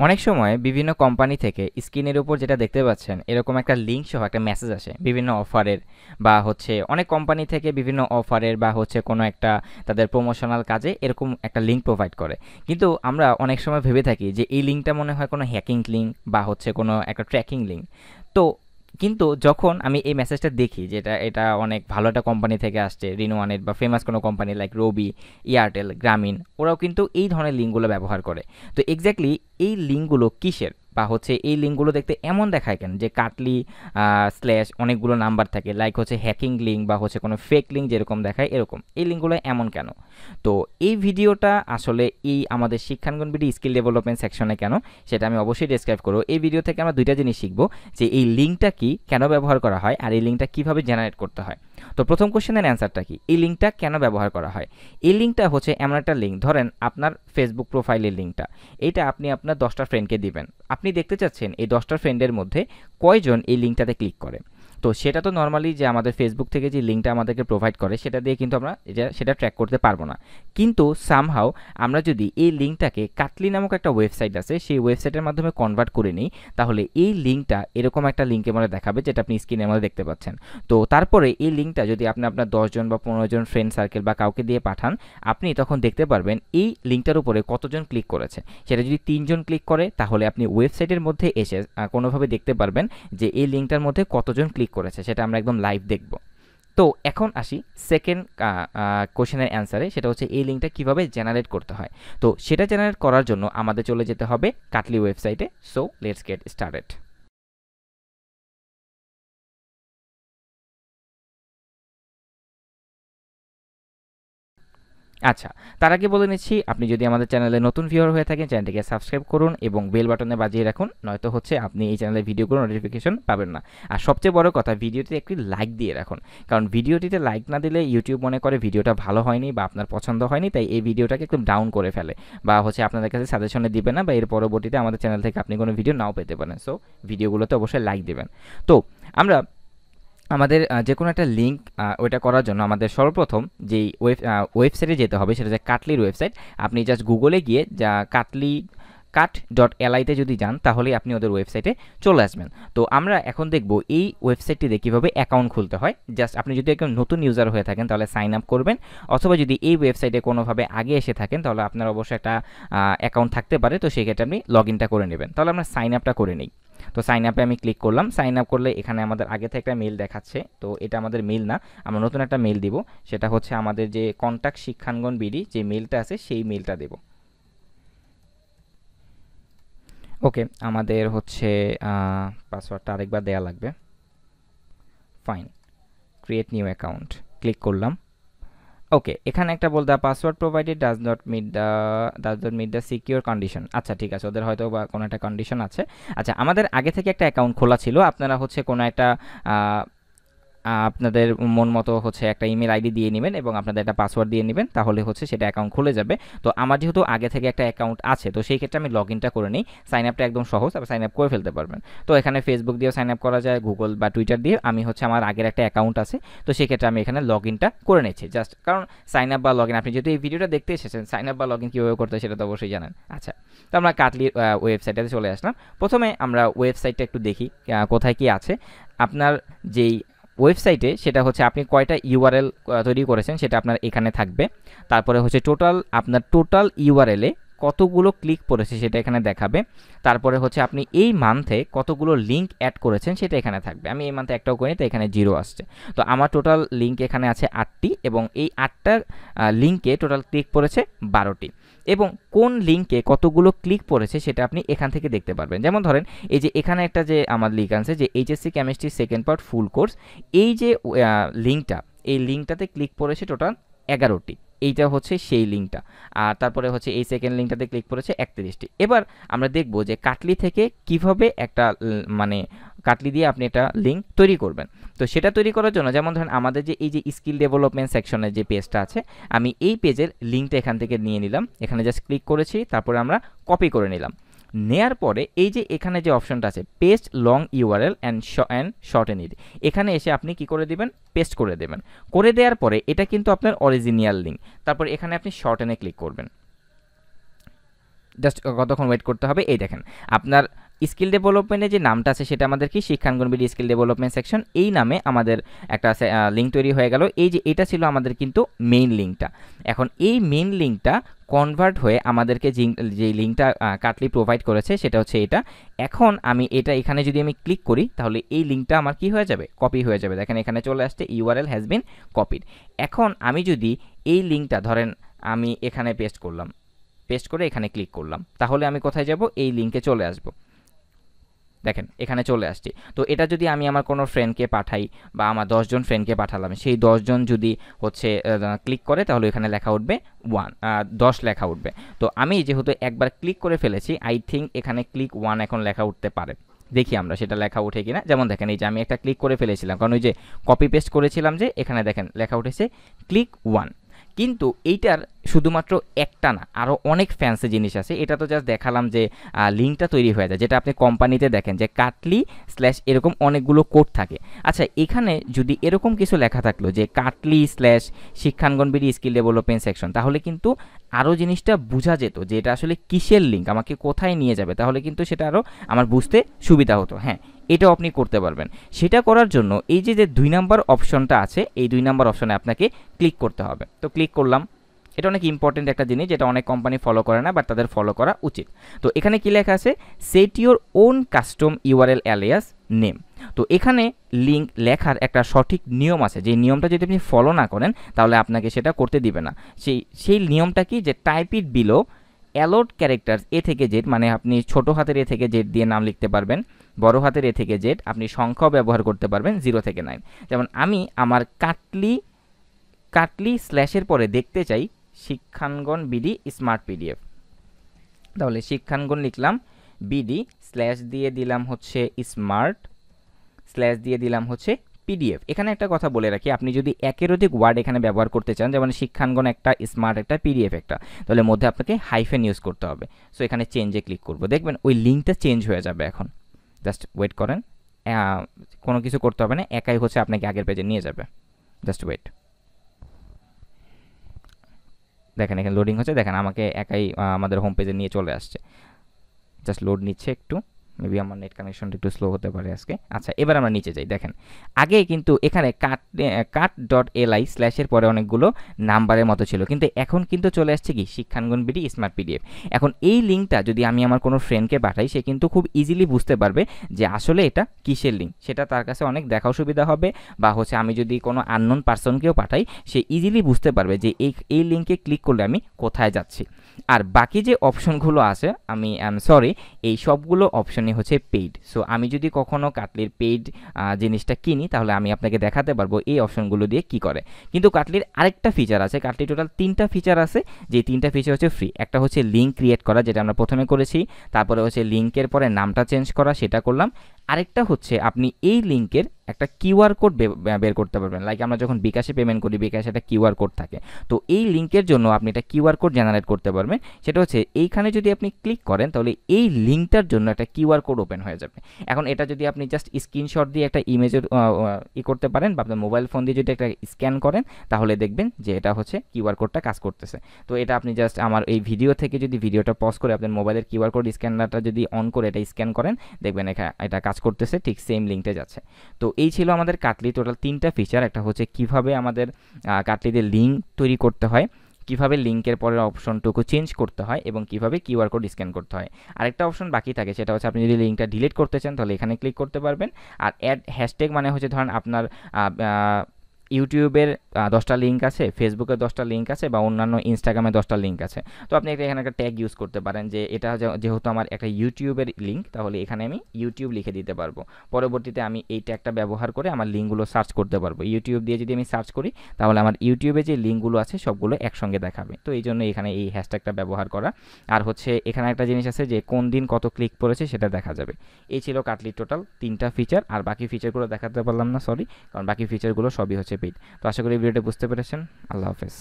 অনেক সময় বিভিন্ন কোম্পানি থেকে স্ক্রিনের উপর যেটা দেখতে পাচ্ছেন এরকম একটা লিঙ্ক সহ একটা মেসেজ আসে বিভিন্ন অফারের, বা হচ্ছে অনেক কোম্পানি থেকে বিভিন্ন অফারের বা হচ্ছে কোনো একটা তাদের প্রমোশনাল কাজে এরকম একটা লিঙ্ক প্রোভাইড করে। কিন্তু আমরা অনেক সময় ভেবে থাকি যে এই লিঙ্কটা মনে হয় কোনো হ্যাকিং লিঙ্ক বা হচ্ছে কোনো একটা ট্র্যাকিং লিঙ্ক। তো কিন্তু যখন আমি এই মেসেজটা দেখি যে এটা অনেক ভালো একটা কোম্পানি থেকে আসছে, রিনোয়ানের বা ফেমাস কোনো কোম্পানি লাইক রবি, এয়ারটেল, গ্রামীণ, ওরাও কিন্তু এই ধরনের লিঙ্কগুলো ব্যবহার করে। তো এক্স্যাক্টলি এই লিঙ্কগুলো কিসের, বা হচ্ছে এই লিঙ্কগুলো দেখতে এমন দেখায় কেন যে কাটলি স্ল্যাশ অনেকগুলো নাম্বার থাকে, লাইক হচ্ছে হ্যাকিং লিঙ্ক বা হচ্ছে কোনো ফেক লিঙ্ক যেরকম দেখায় এরকম এই লিঙ্কগুলো এমন কেন? তো এই ভিডিওটা আসলে এই আমাদের শিক্ষাঙ্গন বিডি স্কিল ডেভেলপমেন্ট সেকশনে কেন, সেটা আমি অবশ্যই ডিসক্রাইব করবো। এই ভিডিও থেকে আমরা দুইটা জিনিস শিখবো, যে এই লিঙ্কটা কি, কেন ব্যবহার করা হয়, আর এই লিঙ্কটা কিভাবে জেনারেট করতে হয়। তো প্রথম কোশ্চেনের অ্যান্সারটা কি, এই লিঙ্কটা কেন ব্যবহার করা হয়? এই লিঙ্কটা হচ্ছে এমন একটা লিঙ্ক, ধরেন আপনার ফেসবুক প্রোফাইলের লিঙ্কটা, এইটা আপনি আপনার 10টা ফ্রেন্ডকে দিবেন। আপনি দেখতে চাচ্ছেন এই 10টা ফ্রেন্ডের মধ্যে কয়জন এই লিঙ্কটাতে ক্লিক করে। তো সেটা তো নর্মালি যে আমাদের ফেসবুক থেকে যে লিঙ্কটা আমাদেরকে প্রোভাইড করে সেটা দিয়ে কিন্তু আমরা সেটা ট্র্যাক করতে পারবো না। কিন্তু সামহাও আমরা যদি এই লিঙ্কটাকে কাটলি নামক একটা ওয়েবসাইট আছে সেই ওয়েবসাইটের মাধ্যমে কনভার্ট করে নিই, তাহলে এই লিঙ্কটা এরকম একটা লিঙ্কের মধ্যে দেখাবে, যেটা আপনি স্ক্রিনের মধ্যে দেখতে পাচ্ছেন। তো তারপরে এই লিঙ্কটা যদি আপনি আপনার 10 জন বা 15 জন ফ্রেন্ড সার্কেল বা কাউকে দিয়ে পাঠান, আপনি তখন দেখতে পারবেন এই লিঙ্কটার উপরে কতজন ক্লিক করেছে। সেটা যদি 3 জন ক্লিক করে, তাহলে আপনি ওয়েবসাইটের মধ্যে এসে কোনোভাবে দেখতে পারবেন যে এই লিঙ্কটার মধ্যে কতজন ক্লিক করেছে, সেটা আমরা একদম লাইভ দেখব। তো এখন আসি সেকেন্ড কোশ্চেনের অ্যান্সারে, সেটা হচ্ছে এই লিঙ্কটা কিভাবে জেনারেট করতে হয়। তো সেটা জেনারেট করার জন্য আমাদের চলে যেতে হবে কাটলি ওয়েবসাইটে। So let's get started. আচ্ছা, তার আগে বলে নিচ্ছি, আপনি যদি আমাদের চ্যানেলে নতুন ভিউয়ার হয়ে থাকেন, চ্যানেলটিকে সাবস্ক্রাইব করুন এবং বেল বাটনে বাজিয়ে রাখুন, নয়তো হচ্ছে আপনি এই চ্যানেলের ভিডিওগুলো নোটিফিকেশন পাবেন না। আর সবচেয়ে বড় কথা, ভিডিওটিতে একটি লাইক দিয়ে রাখুন, কারণ ভিডিওটিতে লাইক না দিলে ইউটিউব মনে করে ভিডিওটা ভালো হয়নি বা আপনার পছন্দ হয়নি, তাই এই ভিডিওটাকে একদম ডাউন করে ফেলে, বা হচ্ছে আপনাদের কাছে সাজেশনে দিবে না, বা এর পরবর্তীতে আমাদের চ্যানেল থেকে আপনি কোনো ভিডিও নাও পেতে পারেন। সো ভিডিওগুলোতে অবশ্যই লাইক দেবেন। তো আমরা আমাদের যে কোনো একটা লিঙ্ক ওইটা করার জন্য আমাদের সর্বপ্রথম যেই ওয়েবসাইটে যেতে হবে, সেটা হচ্ছে কাটলির ওয়েবসাইট। আপনি জাস্ট গুগলে গিয়ে যা কাট.li-তে যদি যান, তাহলেই আপনি ওদের ওয়েবসাইটে চলে আসবেন। তো আমরা এখন দেখব এই ওয়েবসাইটটিতে কীভাবে অ্যাকাউন্ট খুলতে হয়। জাস্ট আপনি যদি একদম নতুন ইউজার হয়ে থাকেন তাহলে সাইন আপ করবেন, অথবা যদি এই ওয়েবসাইটে কোনোভাবে আগে এসে থাকেন তাহলে আপনার অবশ্যই একটা অ্যাকাউন্ট থাকতে পারে, তো সেক্ষেত্রে আপনি লগ ইনটা করে নেবেন। তাহলে আমরা সাইন আপটা করে নিই। তো সাইন আপে আমি ক্লিক করলাম। সাইন আপ করলে এখানে আমাদের আগে থেকে একটা মেল দেখাচ্ছে, তো এটা আমাদের মেল না, আমরা নতুন একটা মেল দিব। সেটা হচ্ছে আমাদের যে কন্ট্যাক্ট শিক্ষাঙ্গন বিডি যে মেলটা আছে সেই মেলটা দেব। ওকে, আমাদের হচ্ছে পাসওয়ার্ডটা আরেকবার দেয়া লাগবে। Fine, create new account click করলাম। ওকে, এখানে একটা বল the password provided does not meet the secure condition. আচ্ছা ঠিক আছে, ওদের হয়তো বা কোনো একটা কন্ডিশন আছে। আচ্ছা, আমাদের আগে থেকে একটা অ্যাকাউন্ট খোলা ছিল, আপনারা হচ্ছে কোনো একটা আপনাদের মন মতো হচ্ছে একটা ইমেল আইডি দিয়ে নেবেন এবং আপনাদের একটা পাসওয়ার্ড দিয়ে নেবেন, তাহলে হচ্ছে সেটা অ্যাকাউন্ট খুলে যাবে। তো আমার যেহেতু আগে থেকে একটা অ্যাকাউন্ট আছে, তো সেই ক্ষেত্রে আমি লগ ইনটা করে নিই। সাইন আপটা একদম সহজ, আপনি সাইন আপ করে ফেলতে পারবেন। তো এখানে ফেসবুক দিয়েও সাইন আপ করা যায়, গুগল বা টুইটার দিয়ে। আমি হচ্ছে আমার আগের একটা অ্যাকাউন্ট আছে, তো সেক্ষেত্রে আমি এখানে লগ ইনটা করে নিচ্ছি। জাস্ট কারণ সাইন আপ বা লগ ইন, আপনি যদি এই ভিডিওটা দেখতে এসেছেন, সাইন আপ বা লগ ইন কীভাবে করতে হয় সেটা তো অবশ্যই জানেন। আচ্ছা, তো আমরা কাটলির ওয়েবসাইটে চলে আসলাম। প্রথমে আমরা ওয়েবসাইটটা একটু দেখি কোথায় কি আছে। আপনার যেই ওয়েবসাইটে সেটা হচ্ছে আপনি কয়টা ইউআরএল তৈরি করেছেন সেটা আপনার এখানে থাকবে। তারপরে হচ্ছে আপনার টোটাল ইউআরএলে কতগুলো ক্লিক পড়েছে সেটা এখানে দেখাবে। তারপরে হচ্ছে আপনি এই মান্থে কতগুলো লিঙ্ক অ্যাড করেছেন সেটা এখানে থাকবে। আমি এই মান্থে একটাও করিনি, তো এখানে 0 আসছে। তো আমার টোটাল লিঙ্ক এখানে আছে 8টি, এবং এই 8টা লিঙ্কে টোটাল ক্লিক পড়েছে 12টি, এবং কোন লিঙ্কে কতগুলো ক্লিক পড়েছে সেটা আপনি এখান থেকে দেখতে পারবেন। যেমন ধরেন এই যে এখানে একটা যে আমার লিঙ্ক আছে যে HSC chemistry second part full course, এই যে লিঙ্কটা, এই লিঙ্কটাতে ক্লিক পড়েছে টোটাল 11টি। এইটা হচ্ছে সেই লিঙ্কটা। আর তারপরে হচ্ছে এই সেকেন্ড লিঙ্কটাতে ক্লিক করেছে 31টি। এবার আমরা দেখব যে কাটলি থেকে কিভাবে একটা মানে কাটলি দিয়ে আপনি একটা লিঙ্ক তৈরি করবেন। তো সেটা তৈরি করার জন্য যেমন ধরেন আমাদের যে এই যে স্কিল ডেভেলপমেন্ট সেকশনের যে পেজটা আছে, আমি এই পেজের লিঙ্কটা এখান থেকে নিয়ে নিলাম, এখানে জাস্ট ক্লিক করেছি, তারপরে আমরা কপি করে নিলাম। নেয়ার পরে এই যে এখানে যে অপশনটা আছে paste long URL and shorten it, এখানে এসে আপনি কি করে দিবেন, পেস্ট করে দেবেন। করে দেওয়ার পরে এটা কিন্তু আপনার অরিজিনাল লিঙ্ক, তারপর এখানে আপনি শর্টেনে ক্লিক করবেন। জাস্ট কতক্ষণ ওয়েট করতে হবে, এই দেখেন আপনার স্কিল ডেভেলপমেন্টের যে নামটা আছে সেটা আমাদের কি শিক্ষাঙ্গন বিডি স্কিল ডেভেলপমেন্ট সেকশন, এই নামে আমাদের একটা লিঙ্ক তৈরি হয়ে গেল। এই যে এটা ছিল আমাদের কিন্তু মেইন লিঙ্কটা। এখন এই মেইন লিঙ্কটা কনভার্ট হয়ে আমাদেরকে যে লিঙ্কটা কাটলি প্রোভাইড করেছে সেটা হচ্ছে এটা। এখন আমি এটা এখানে যদি আমি ক্লিক করি তাহলে এই লিঙ্কটা আমার কি হয়ে যাবে, কপি হয়ে যাবে। দেখেন এখানে চলে আসছে ইউআরএল হ্যাজ বিন কপিড। এখন আমি যদি এই লিঙ্কটা ধরেন আমি এখানে পেস্ট করলাম, পেস্ট করে এখানে ক্লিক করলাম, তাহলে আমি কোথায় যাব, এই লিঙ্কে চলে আসব। দেখেন এখানে চলে আসছি। তো এটা যদি আমি আমার কোনো ফ্রেন্ডকে পাঠাই বা আমার 10 জন ফ্রেন্ডকে পাঠালাম, সেই 10 জন যদি হচ্ছে ক্লিক করে তাহলে এখানে লেখা উঠবে 10 লেখা উঠবে। তো আমি যেহেতু একবার ক্লিক করে ফেলেছি, আই থিঙ্ক এখানে ক্লিক 1 এখন লেখা উঠতে পারে। দেখি আমরা সেটা লেখা উঠে কিনা। যেমন দেখেন এই যে আমি একটা ক্লিক করে ফেলেছিলাম, কারণ ওই যে কপি পেস্ট করেছিলাম, যে এখানে দেখেন লেখা উঠেছে ক্লিক 1। কিন্তু এইটার শুধুমাত্র একটা না, আরও অনেক ফ্যান্সি জিনিস আছে। এটা তো জাস্ট দেখালাম যে লিঙ্কটা তৈরি হয়ে যায়, যেটা আপনি কোম্পানিতে দেখেন যে কাটলি স্ল্যাশ এরকম অনেকগুলো কোড থাকে। আচ্ছা, এখানে যদি এরকম কিছু লেখা থাকলো যে Cuttly slash Shikkhangan BD skill development section, তাহলে কিন্তু আরও জিনিসটা বোঝা যেত যে এটা আসলে কিসের লিঙ্ক, আমাকে কোথায় নিয়ে যাবে, তাহলে কিন্তু সেটা আরও আমার বুঝতে সুবিধা হতো। হ্যাঁ, এটাও আপনি করতে পারবেন। সেটা করার জন্য এই যে 2 নাম্বার অপশনটা আছে, এই 2 নাম্বার অপশনে আপনাকে ক্লিক করতে হবে। তো ক্লিক করলাম, এটা অনেক ইম্পর্টেন্ট একটা জিনিস, যেটা অনেক কোম্পানি ফলো করে না, বাট তাদের ফলো করা উচিত। তো এখানে কি লেখা আছে, set your own custom URL alias name. তো এখানে লিঙ্ক লেখার একটা সঠিক নিয়ম আছে, যে নিয়মটা যদি আপনি ফলো না করেন তাহলে আপনাকে সেটা করতে দিবে না। সেই নিয়মটা কি, যে টাইপ ইট বিলো অ্যালোড ক্যারেক্টার্স এ থেকে জেড, মানে আপনি ছোট হাতের এ থেকে জেড দিয়ে নাম লিখতে পারবেন, বড় হাতের এ থেকে জেড আপনি সংখ্যাও ব্যবহার করতে পারবেন 0 থেকে 9। যেমন আমি আমার কাটলি স্ল্যাশের পরে দেখতে চাই শিক্ষাঙ্গন বিডি স্মার্ট পিডিএফ, তাহলে শিক্ষাঙ্গন লিখলাম, বিডি স্ল্যাশ দিয়ে দিলাম হচ্ছে স্মার্ট, স্ল্যাশ দিয়ে দিলাম হচ্ছে পিডিএফ। এখানে একটা কথা বলে রাখি, আপনি যদি একের অধিক ওয়ার্ড এখানে ব্যবহার করতে চান, যেমন শিক্ষাঙ্গন একটা, স্মার্ট একটা, পিডিএফ একটা, তাহলে মধ্যে আপনাকে হাইফেন ইউজ করতে হবে। সো এখানে চেঞ্জে ক্লিক করব, দেখবেন ওই লিঙ্কটা চেঞ্জ হয়ে যাবে। এখন জাস্ট ওয়েট করেন, কোনো কিছু করতে হবে না, একাই হচ্ছে আপনাকে আগের পেজে নিয়ে যাবে। জাস্ট ওয়েট, দেখেন এখানে লোডিং হচ্ছে, দেখেন আমাকে একাই আমাদের হোম পেজে নিয়ে চলে আসছে। জাস্ট লোড নিচ্ছে একটু, মেবি আমার নেট কানেকশনটা একটু স্লো হতে পারে আজকে। আচ্ছা, এবার আমরা নিচে যাই। দেখেন আগে কিন্তু এখানে কাট.li স্ল্যাশের পরে অনেকগুলো নাম্বারের মতো ছিল, কিন্তু এখন কিন্তু চলে আসছে কি শিক্ষাঙ্গন বিডি স্মার্ট পিডিএফ। এখন এই লিঙ্কটা যদি আমি আমার কোনো ফ্রেন্ডকে পাঠাই, সে কিন্তু খুব ইজিলি বুঝতে পারবে যে আসলে এটা কিসের লিঙ্ক, সেটা তার কাছে অনেক দেখাও সুবিধা হবে। বা হচ্ছে আমি যদি কোনো আননোন পার্সনকেও পাঠাই, সে ইজিলি বুঝতে পারবে যে এই লিঙ্কে ক্লিক করলে আমি কোথায় যাচ্ছি। আর বাকি যে অপশনগুলো আছে, আমি সরি, এই সবগুলো অপশনই হচ্ছে পেইড। সো আমি যদি কখনো কাটলির পেইড জিনিসটা কিনি, তাহলে আমি আপনাকে দেখাতে পারবো এই অপশনগুলো দিয়ে কি করে। কিন্তু কাটলির আরেকটা ফিচার আছে, কাটলির টোটাল 3টা ফিচার আছে, যে 3টা ফিচার হচ্ছে ফ্রি। একটা হচ্ছে লিঙ্ক ক্রিয়েট করা, যেটা আমরা প্রথমে করেছি, তারপরে হচ্ছে লিঙ্কের পরে নামটা চেঞ্জ করা, সেটা করলাম। আরেকটা হচ্ছে আপনি এই লিঙ্কের একটা কিউআর কোড বের করতে পারবেন। লাইক আমরা যখন বিকাশে পেমেন্ট করি, বিকাশে একটা কিউআর কোড থাকে, তো এই লিঙ্কের জন্য আপনি একটা কিউআর কোড জেনারেট করতে পারবেন। সেটা হচ্ছে এইখানে যদি আপনি ক্লিক করেন, তাহলে এই লিঙ্কটার জন্য একটা কিউআর কোড ওপেন হয়ে যাবে। এখন এটা যদি আপনি জাস্ট স্ক্রিনশট দিয়ে একটা ইমেজের করতে পারেন, বা আপনার মোবাইল ফোন দিয়ে যদি একটা স্ক্যান করেন, তাহলে দেখবেন যে এটা হচ্ছে কিউআর কোডটা কাজ করতেছে। তো এটা আপনি জাস্ট আমার এই ভিডিও থেকে যদি ভিডিওটা পজ করে আপনার মোবাইলের কিউআর কোড স্ক্যানারটা যদি অন করে এটা স্ক্যান করেন, দেখবেন এটা কাজ করতেছে, ঠিক সেম লিঙ্কটা যাচ্ছে। তো এই ছিল আমাদের কাটলি টোটাল 3টা ফিচার। একটা হচ্ছে কিভাবে আমাদের কাটলিতে লিঙ্ক তৈরি করতে হয়, কিভাবে লিঙ্কের পরের অপশনটুকু চেঞ্জ করতে হয়, এবং কিভাবে কিউআর কোড স্ক্যান করতে হয়। আরেকটা অপশন বাকি থাকে, সেটা হচ্ছে আপনি যদি লিঙ্কটা ডিলিট করতে চান, তাহলে এখানে ক্লিক করতে পারবেন। আর অ্যাড হ্যাশট্যাগ মানে হচ্ছে ধরেন আপনার ইউটিউবের 10টা লিঙ্ক আছে, ফেসবুকের 10টা লিঙ্ক আছে, বা অন্যান্য ইনস্টাগ্রামে 10টা লিঙ্ক আছে। তো আপনি এখানে একটা ট্যাগ ইউজ করতে পারেন, যে এটা যেহেতু আমার একটা ইউটিউবের লিঙ্ক, তাহলে এখানে আমি ইউটিউব লিখে দিতে পারবো। পরবর্তীতে আমি এই ট্যাগটা ব্যবহার করে আমার লিঙ্কগুলো সার্চ করতে পারবো। ইউটিউব দিয়ে যদি আমি সার্চ করি, তাহলে আমার ইউটিউবে যে লিঙ্কগুলো আছে সবগুলো একসঙ্গে দেখাবে। তো এই জন্য এখানে এই হ্যাশট্যাগটা ব্যবহার করা। আর হচ্ছে এখানে একটা জিনিস আছে, যে কোন দিন কত ক্লিক পড়েছে সেটা দেখা যাবে। এই ছিল কাটলির টোটাল 3টা ফিচার। আর বাকি ফিচারগুলো দেখাতে পারলাম না, সরি, কারণ বাকি ফিচারগুলো সবই হচ্ছে পেইড। তো আশা করি ভিডিওটা বুঝতে পেরেছেন। আল্লাহ হাফেজ।